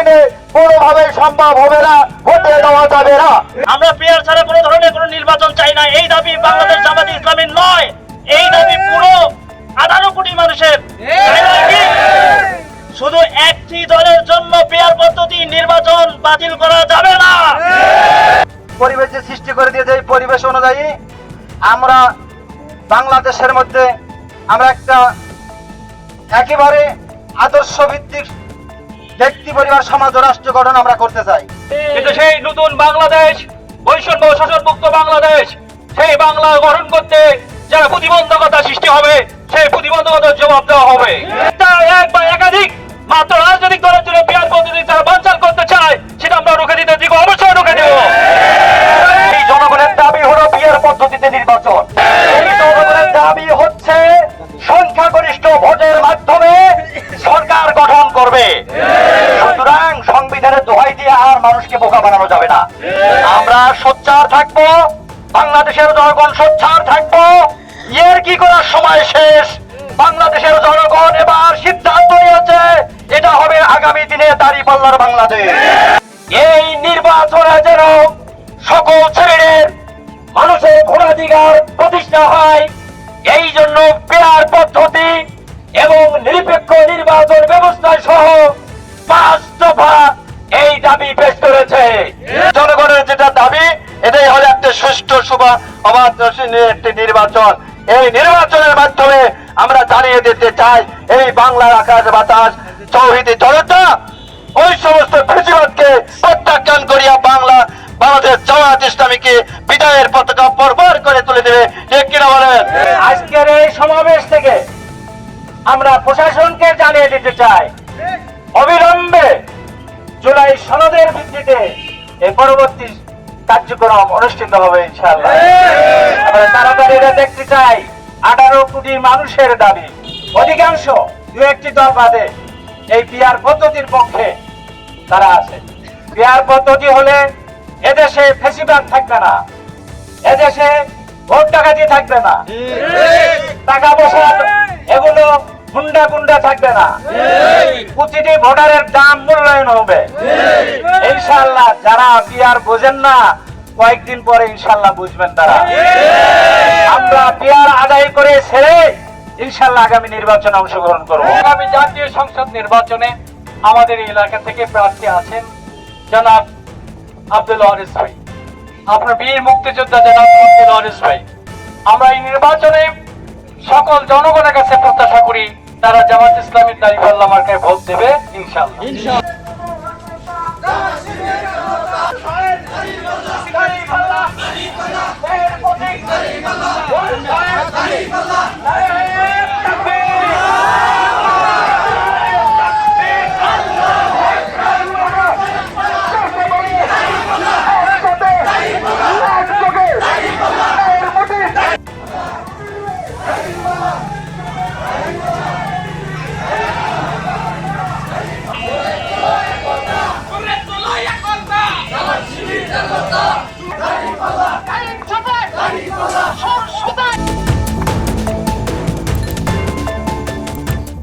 পদ্ধতিতে কোনোভাবে সম্ভব হবে না, হতে দেওয়া যাবে না। আমরা পিয়ার ছাড়া কোনো ধরনের কোনো নির্বাচন চাই না। এই দাবি বাংলাদেশ জামায়াতে ইসলামীর নয়, এই দাবি পুরো 18 কোটি মানুষের। শুধু একটি দলের জন্য পিয়ার পদ্ধতি নির্বাচন বাতিল করা যাবে না। পরিবেশ যে সৃষ্টি করে দিয়েছে, এই পরিবেশ অনুযায়ী আমরা বাংলাদেশের মধ্যে আমরা একটা একেবারে আদর্শ ভিত্তিক ব্যক্তি, পরিবার, সমাজ ও রাষ্ট্র গঠন আমরা করতে চাই। কিন্তু সেই নতুন বাংলাদেশ, বৈষম্য শাসন মুক্ত বাংলাদেশ, সেই বাংলা গঠন করতে যারা প্রতিবন্ধকতা সৃষ্টি হবে, সেই প্রতিবন্ধকতার জবাব দেওয়া হবে। এক বা একাধিক মাত্র রাজনৈতিক দলের জন্য পিয়ার পদ্ধতি যারা বানচাল করতে চায়, সেটা আমরা রুখে দিতে দিব, অবশ্যই রুখে দেব। এই জনগণের দাবি হলো পিয়ার পদ্ধতিতে নির্বাচন। এই জনগণের দাবি হচ্ছে সংখ্যাগরিষ্ঠ ভোটের মাধ্যমে সরকার গঠন করবে। সুতরাং সংবিধানের দোহাই দিয়ে আর মানুষকে বোকা বানানো যাবে না। আমরা সোচ্চার থাকবো, বাংলাদেশের জনগণ সোচ্চার থাকবো। এর কি করার সময় শেষ। বাংলাদেশের জনগণ এবার সিদ্ধান্ত নিয়েছে, এটা হবে আগামী দিনে দাঁড়িপাল্লার বাংলাদেশ। এই নির্বাচনে যেন সকল শ্রেণীর মানুষের ভোটাধিকার প্রতিষ্ঠা হয়, এই জন্য পেয়ার পদ্ধতি এবং নিরপেক্ষ নির্বাচন ব্যবস্থা সহ 5 দফা এই দাবি পেশ করেছে। জনগণের যেটা দাবি, এটাই হলো একটা সুষ্ঠু অবাধ একটি নির্বাচন। এই নির্বাচনের মাধ্যমে আমরা জানিয়ে দিতে চাই, এই বাংলার আকাশ বাতাস তৌহিদি জনতা ওই সমস্ত ফেসিবাদকে প্রত্যাখ্যান করিয়া বাংলাদেশ জামায়াত ইসলামীকে বিদায়ের পতাকা বরবার করে তুলে দেবে। ঠিক কিনা বলেন? আজকের এই সমাবেশ থেকে আমরা প্রশাসনকে জানিয়ে দিতে চাই, অবিলম্বে জুলাই সনদের ভিত্তিতে এই পরবর্তী কার্যক্রম অনুষ্ঠিত হবে ইনশাআল্লাহ। আমরা তাড়াতাড়ি দেখতে চাই 18 কোটি মানুষের দাবি, অধিকাংশ 2-1টি দল বাদে এই পিয়ার পদ্ধতির পক্ষে তারা আছে। পিয়ার পদ্ধতি হলে এদেশে ফেসিবাদ থাকবে না, এদেশে ভোট ডাকাতি থাকবে না, টাকা পয়সা এগুলো গুন্ডা থাকবে না, প্রতিটি ভোটারের দাম মূল্যায়ন হবে ইনশাআল্লাহ। যারা পিয়ার বোঝেন না, কয়েকদিন পরে ইনশাআল্লাহ বুঝবেন তারা। আমরা পিয়ার আদায় করে ছেড়ে ইনশাআল্লাহ আগামী নির্বাচনে অংশগ্রহণ করব। আগামী জাতীয় সংসদ নির্বাচনে আমাদের এলাকা থেকে প্রার্থী আছেন জনাব আব্দুল ওয়ারিস ভাই, আপনার বীর মুক্তিযোদ্ধা জনাব আব্দুল ওয়ারিস ভাই। আমরা এই নির্বাচনে সকল জনগণের কাছে প্রত্যাশা করি তারা জামাত ইসলামীর দাঁড়িপাল্লা মার্কায় ভোট দেবে ইনশাআল্লাহ।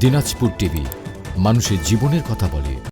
দিনাজপুর টিভি, মানুষের জীবনের কথা বলে।